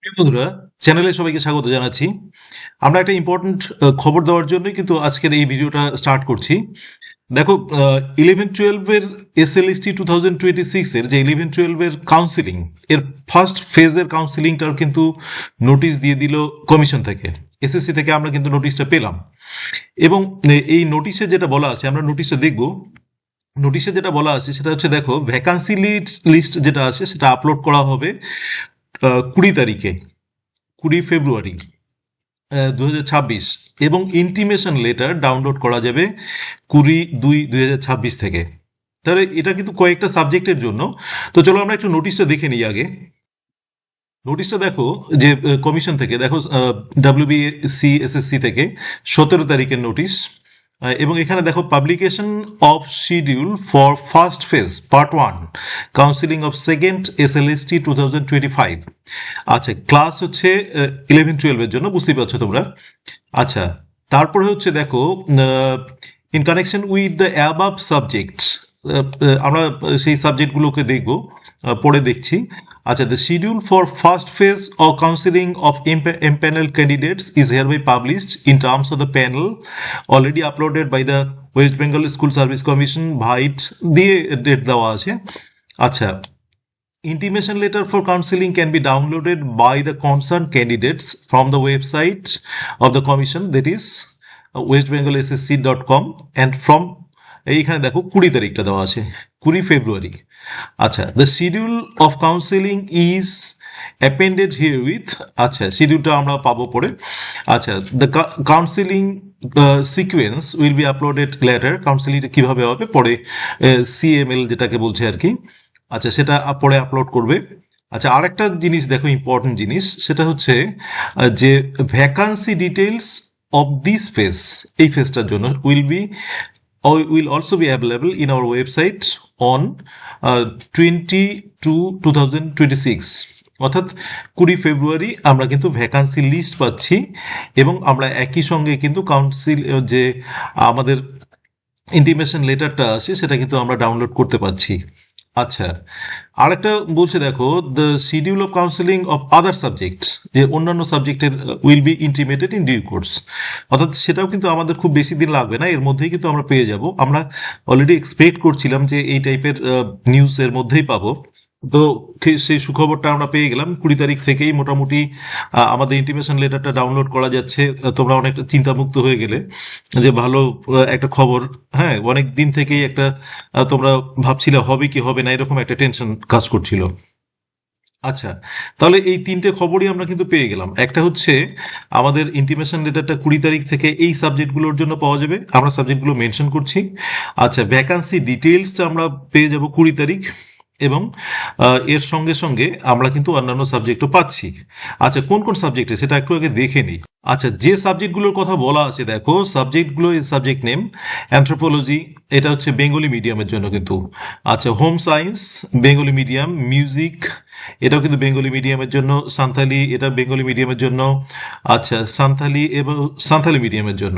প্রিয় বন্ধুরা, চ্যানেলে সবাইকে স্বাগত জানাচ্ছি। আমরা একটা ইম্পর্ট্যান্ট খবর দেওয়ার জন্যই কিন্তু আজকের এই ভিডিওটা স্টার্ট করছি। দেখো, 11-12 এর SLST 2026 এর যে 11-12 এর কাউন্সিলিং, এর ফার্স্ট ফেজের কাউন্সিলিংটার কিন্তু নোটিশ দিয়ে দিল কমিশন থেকে। SSC থেকে আমরা কিন্তু নোটিশটা পেলাম, এবং এই নোটিশে যেটা বলা আছে, আমরা নোটিশটা দেখব। নোটিশে যেটা বলা আছে সেটা হচ্ছে, দেখো, ভ্যাকান্সি লিস্ট যেটা আছে সেটা আপলোড করা হবে 20 তারিখে, 20 ফেব্রুয়ারি 2026, এবং ইন্টিমেশন লেটার ডাউনলোড করা যাবে 20-2-2026 থেকে। তাহলে এটা কিন্তু কয়েকটা সাবজেক্টের জন্য। তো চলো আমরা একটু নোটিশটা দেখে নিই আগে। নোটিশটা দেখো, যে কমিশন থেকে, দেখো, WBCSSC থেকে 17 তারিখের নোটিশ। এবং এখানে দেখো, publication of schedule for first phase part 1 counselling of second SLST 2025। আচ্ছা, ক্লাস হচ্ছে 11-12 এর জন্য, বুঝতেই পারছো তোমরা। আচ্ছা, তারপরে হচ্ছে দেখো, in connection with the above subjects, আমরা সেই সাবজেক্টগুলোকে দেখব, পড়ে দেখছি। আচ্ছা, the schedule for first phase of counselling of empanelled candidates is hereby published in terms of the panel already uploaded by the West Bengal school service commission vide দিয়ে date দেওয়া আছে। আচ্ছা, intimation letter for counseling can be downloaded by the concerned candidates from the website of the commission, that is westbengalssc.com, and from এইখানে দেখো 20 তারিখটা দেওয়া আছে, 20 February. আচ্ছা, the schedule of counselling is appended herewith. আচ্ছা, শিডিউলটা আমরা পাবো পরে। আচ্ছা, the counselling sequence will be uploaded later. কাউন্সেলিংটা কীভাবে হবে পরে, CML যেটাকে বলছে আর কি। আচ্ছা, সেটা পরে আপলোড করবে। আচ্ছা, আরেকটা জিনিস দেখো, ইম্পর্টেন্ট জিনিস, সেটা হচ্ছে যে vacancy details of this phase, এই ফেজটার জন্য will also be available in our website on 22/2026, অর্থাৎ 20 ফেব্রুয়ারি আমরা কিন্তু ভ্যাকান্সি লিস্ট পাচ্ছি, এবং আমরা একই সঙ্গে কিন্তু কাউন্সিল যে আমাদের ইন্টিমেশন লেটারটা আছে সেটা কিন্তু আমরা ডাউনলোড করতে পারছি। আচ্ছা, আরেকটা বলছে, দেখো, the schedule of counselling of other subjects, যে অন্যান্য সাবজেক্টের will be intimated in due course, অর্থাৎ সেটাও কিন্তু আমাদের খুব বেশি দিন লাগবে না, এর মধ্যেই কিন্তু আমরা পেয়ে যাব। আমরা অলরেডি এক্সপেক্ট করছিলাম যে এই টাইপের নিউজ এর মধ্যেই পাবো। তো সেই সুখবরটা আমরা পেয়ে গেলাম, 20 তারিখ থেকেই মোটামুটি আমাদের ইন্টিমেশন লেটারটা ডাউনলোড করা যাচ্ছে। তোমরা অনেকটা চিন্তামুক্ত হয়ে গেলে, যে ভালো একটা খবর। হ্যাঁ, অনেক দিন থেকেই একটা তোমরা ভাবছিলে হবে কি হবে না, এরকম একটা টেনশন কাজ করছিল। আচ্ছা, তাহলে এই তিনটে খবরই আমরা কিন্তু পেয়ে গেলাম। একটা হচ্ছে আমাদের ইন্টিমেশন লেটারটা 20 তারিখ থেকে এই সাবজেক্টগুলোর জন্য পাওয়া যাবে, আমরা সাবজেক্টগুলো মেনশন করছি। আচ্ছা, ভ্যাকান্সি ডিটেলসটা আমরা পেয়ে যাব 20 তারিখ, এবং এর সঙ্গে সঙ্গে আমরা কিন্তু অন্যান্য সাবজেক্টও পাচ্ছি। আচ্ছা, কোন কোন সাবজেক্টে সেটা একটু আগে দেখে নিই। আচ্ছা, যে সাবজেক্টগুলোর কথা বলা আছে, দেখো সাবজেক্টগুলো, সাবজেক্ট নেম অ্যানথ্রোপোলজি, এটা হচ্ছে বেঙ্গলি মিডিয়ামের জন্য কিন্তু। আচ্ছা, home science Bengali medium, music এটাও কিন্তু বেঙ্গলি মিডিয়ামের জন্য, সান্থালি এটা বেঙ্গলি মিডিয়ামের জন্য। আচ্ছা, সান্থালি এবং সান্থালি মিডিয়ামের জন্য।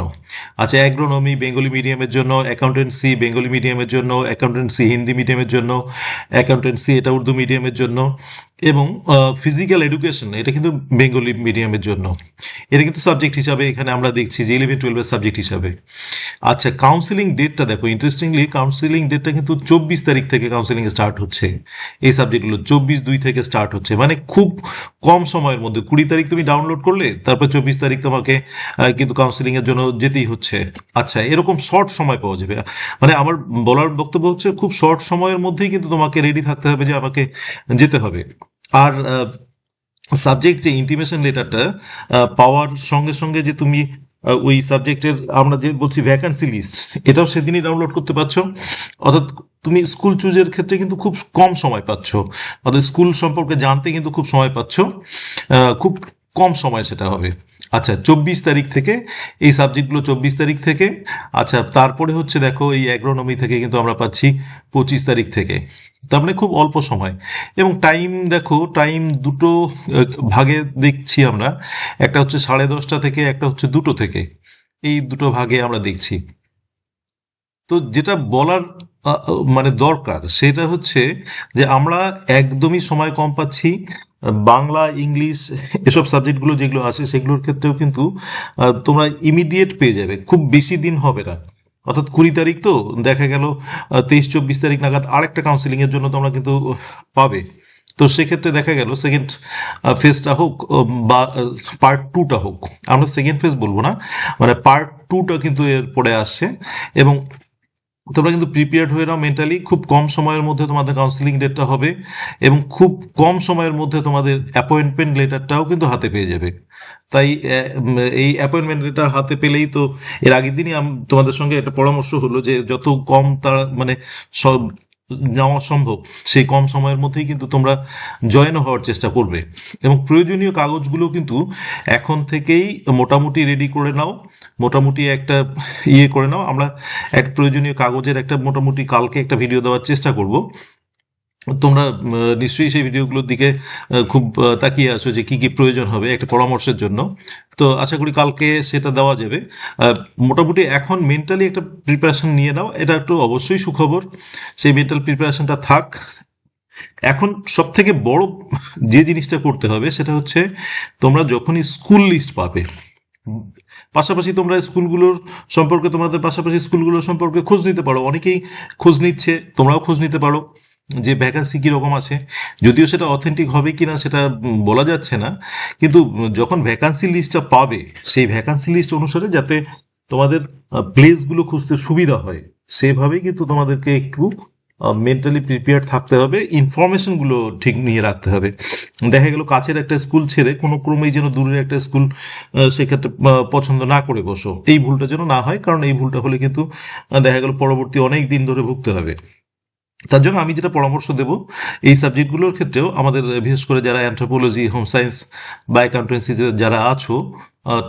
আচ্ছা, অ্যাগ্রোনমি বেঙ্গলি মিডিয়ামের জন্য, অ্যাকাউন্টেন্সি বেঙ্গলি মিডিয়ামের জন্য, অ্যাকাউন্টেন্সি হিন্দি মিডিয়ামের জন্য, অ্যাকাউন্টেন্সি এটা উর্দু মিডিয়ামের জন্য, এবং ফিজিক্যাল এডুকেশন এটা কিন্তু বেঙ্গলি মিডিয়ামের জন্য। এটা কিন্তু সাবজেক্ট হিসাবে এখানে আমরা দেখছি যে 11-12 সাবজেক্ট হিসাবে। আচ্ছা, কাউন্সিলিং ডেটটা দেখো, ইন্টারেস্টিংলি কাউন্সিলিং ডেটটা কিন্তু 24 তারিখ থেকে কাউন্সিলিং স্টার্ট হচ্ছে। এই সাবজেক্টগুলো 24/2 থেকে স্টার্ট হচ্ছে, মানে খুব কম সময়ের মধ্যে। 20 তারিখ তুমি ডাউনলোড করলে, তারপর 24 তারিখ তোমাকে কিন্তু কাউন্সিলিং এর জন্য যেতেই হচ্ছে। আচ্ছা, এরকম শর্ট সময় পাওয়া যাবে, মানে আমার বলার বক্তব্য হচ্ছে খুব শর্ট সময়ের মধ্যেই কিন্তু তোমাকে রেডি থাকতে হবে যে আমাকে যেতে হবে। আর সাবজেক্ট যে ইন্টিমেশন লেটারটা পাওয়ার সঙ্গে সঙ্গে যে তুমি ওই সাবজেক্টের আমরা যে বলছি ভ্যাকান্সি লিস্ট, এটাও সেদিনই ডাউনলোড করতে পারছো। অর্থাৎ তুমি স্কুল চুজের ক্ষেত্রে কিন্তু খুব কম সময় পাচ্ছ, অর্থাৎ স্কুল সম্পর্কে জানতে কিন্তু খুব সময় পাচ্ছ, খুব কম সময় সেটা হবে। আচ্ছা, 24 তারিখ থেকে এই সাবজেক্টগুলো, 24 তারিখ থেকে। আচ্ছা, তারপরে হচ্ছে দেখো, এই অ্যাগ্রোনমি থেকে কিন্তু আমরা পাচ্ছি 25 তারিখ থেকে। তার মানে খুব অল্প সময়। এবং টাইম দেখো, টাইম দুটো ভাগে দেখছি আমরা, একটা হচ্ছে 10:30 থেকে, একটা হচ্ছে 2টো থেকে, এই দুটো ভাগে আমরা দেখছি। তো যেটা বলার মানে দরকার সেটা হচ্ছে যে আমরা একদমই সময় কম পাচ্ছি, বাংলা ইংলিশ এসব সাবজেক্টগুলো যেগুলো আছে সেগুলোর ক্ষেত্রেও কিন্তু তোমরা ইমিডিয়েট পেয়ে যাবে, খুব বেশি দিন হবে না। অর্থাৎ 20 তারিখ তো দেখা গেল 23-24 তারিখ নাগাদ আরেকটা কাউন্সিলিংয়ের জন্য তোমরা কিন্তু পাবে। তো সেক্ষেত্রে দেখা গেল সেকেন্ড ফেজটা হোক বা পার্ট টুটা হোক, আমরা সেকেন্ড ফেজ বলবো না, মানে পার্ট টুটা কিন্তু এর পরে আসছে। এবং তোমরা কিন্তু প্রিপেয়ার্ড হয়ে নাও মেন্টালি, খুব কম সময়ের মধ্যে তোমাদের কাউন্সিলিং ডেটটা হবে এবং খুব কম সময়ের মধ্যে তোমাদের অ্যাপয়েন্টমেন্ট লেটারটাও কিন্তু হাতে পেয়ে যাবে। তাই এই অ্যাপয়েন্টমেন্ট লেটার হাতে পেলেই তো, এর আগের দিনই তোমাদের সঙ্গে একটা পরামর্শ হলো যে যত কম তারা মানে সব নেওয়া সম্ভব সেই কম সময়ের মধ্যেই কিন্তু তোমরা জয়েন হওয়ার চেষ্টা করবে। এবং প্রয়োজনীয় কাগজগুলো কিন্তু এখন থেকেই মোটামুটি রেডি করে নাও, মোটামুটি একটা করে নাও। আমরা এক প্রয়োজনীয় কাগজের একটা মোটামুটি কালকে একটা ভিডিও দেওয়ার চেষ্টা করব। তোমরা নিশ্চয়ই সেই ভিডিওগুলোর দিকে খুব তাকিয়ে আছো যে কি কি প্রয়োজন হবে একটা পরামর্শের জন্য। তো আশা করি কালকে সেটা দেওয়া যাবে। মোটামুটি এখন মেন্টালি একটা প্রিপারেশন নিয়ে নাও, এটা একটু অবশ্যই সুখবর। সেই মেন্টাল প্রিপারেশনটা থাক। এখন সব থেকে বড় যে জিনিসটা করতে হবে সেটা হচ্ছে তোমরা যখনই স্কুল লিস্ট পাবে, পাশাপাশি তোমরা স্কুলগুলোর সম্পর্কে, তোমাদের পাশাপাশি স্কুলগুলোর সম্পর্কে খোঁজ নিতে পারো। অনেকেই খোঁজ নিচ্ছে, তোমরাও খোঁজ নিতে পারো যে ভ্যাকান্সি কীরকম আছে। যদিও সেটা অথেন্টিক হবে কি না সেটা বলা যাচ্ছে না, কিন্তু যখন ভ্যাকান্সি লিস্টটা পাবে সেই ভ্যাকান্সি লিস্ট অনুসারে যাতে তোমাদের প্লেসগুলো খুঁজতে সুবিধা হয় সেভাবেই কিন্তু তোমাদেরকে একটু মেন্টালি প্রিপেয়ার থাকতে হবে, ইনফরমেশনগুলো ঠিক নিয়ে রাখতে হবে। দেখা গেল কাছের একটা স্কুল ছেড়ে কোনো ক্রমেই যেন দূরের একটা স্কুল সেক্ষেত্রে পছন্দ না করে বসো, এই ভুলটা যেন না হয়, কারণ এই ভুলটা হলে কিন্তু দেখা গেল পরবর্তী অনেক দিন ধরে ভুগতে হবে। তার জন্য আমি যেটা পরামর্শ দেব, এই সাবজেক্টগুলোর ক্ষেত্রেও আমাদের বিশেষ করে যারা অ্যানথ্রোপোলজি, হোম সায়েন্স বা অ্যাকাউন্টেন্সি যারা আছো,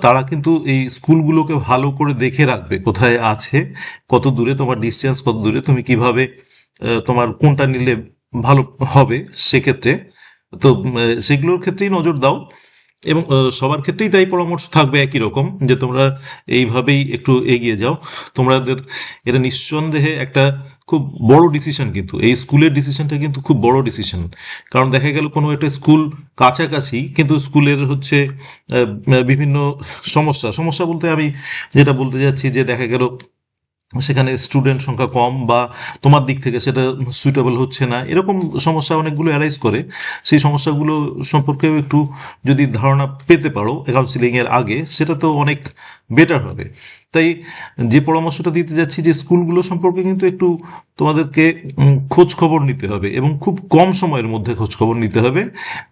তারা কিন্তু এই স্কুলগুলোকে ভালো করে দেখে রাখবে কোথায় আছে, কত দূরে তোমার ডিস্টেন্স, কত দূরে তুমি কিভাবে তোমার কোনটা নিলে ভালো হবে সেক্ষেত্রে। তো সেগুলোর ক্ষেত্রেই নজর দাও। এবং সবার ক্ষেত্রেই তাই পরামর্শ থাকবে একই রকম, যে তোমরা এইভাবেই একটু এগিয়ে যাও। তোমাদের এটা নিঃসন্দেহে একটা খুব বড় ডিসিশন, কিন্তু এই স্কুলের ডিসিশনটা কিন্তু খুব বড় ডিসিশন। কারণ দেখা গেল কোনো একটা স্কুল কাছাকাছি, কিন্তু স্কুলের হচ্ছে বিভিন্ন সমস্যা সমস্যা বলতে আমি যেটা বলতে যাচ্ছি যে দেখা গেল সেখানে স্টুডেন্ট সংখ্যা কম, বা তোমার দিক থেকে সেটা সুইটেবল হচ্ছে না, এরকম সমস্যা অনেকগুলো অ্যারাইজ করে। সেই সমস্যাগুলো সম্পর্কেও একটু যদি ধারণা পেতে পারো কাউন্সিলিংয়ের আগে, সেটা তো অনেক বেটার হবে। তাই যে পরামর্শটা দিতে যাচ্ছি যে স্কুলগুলো সম্পর্কে কিন্তু একটু তোমাদেরকে খোঁজ খবর নিতে হবে, এবং খুব কম সময়ের মধ্যে খোঁজ খবর নিতে হবে,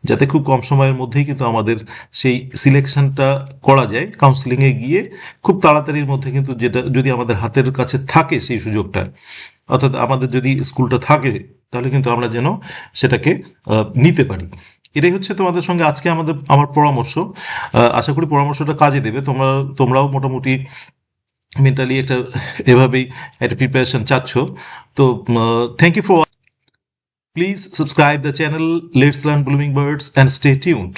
যাতে খুব কম সময়ের মধ্যেই কিন্তু আমাদের সেই সিলেকশনটা করা যায় কাউন্সিলিংয়ে গিয়ে খুব তাড়াতাড়ির মধ্যে। কিন্তু যেটা যদি আমাদের হাতের কাছে থাকে সেই সুযোগটা, অর্থাৎ আমাদের যদি স্কুলটা থাকে, তাহলে কিন্তু আমরা যেন সেটাকে নিতে পারি। এটাই হচ্ছে তোমাদের সঙ্গে আজকে আমার পরামর্শ। আশা করি পরামর্শটা কাজে দেবে। তোমরাও মোটামুটি মেন্টালি একটা এভাবেই একটা প্রিপারেশন চাচ্ছ। তো thank you for, please subscribe the channel let's learn blooming birds and stay tuned.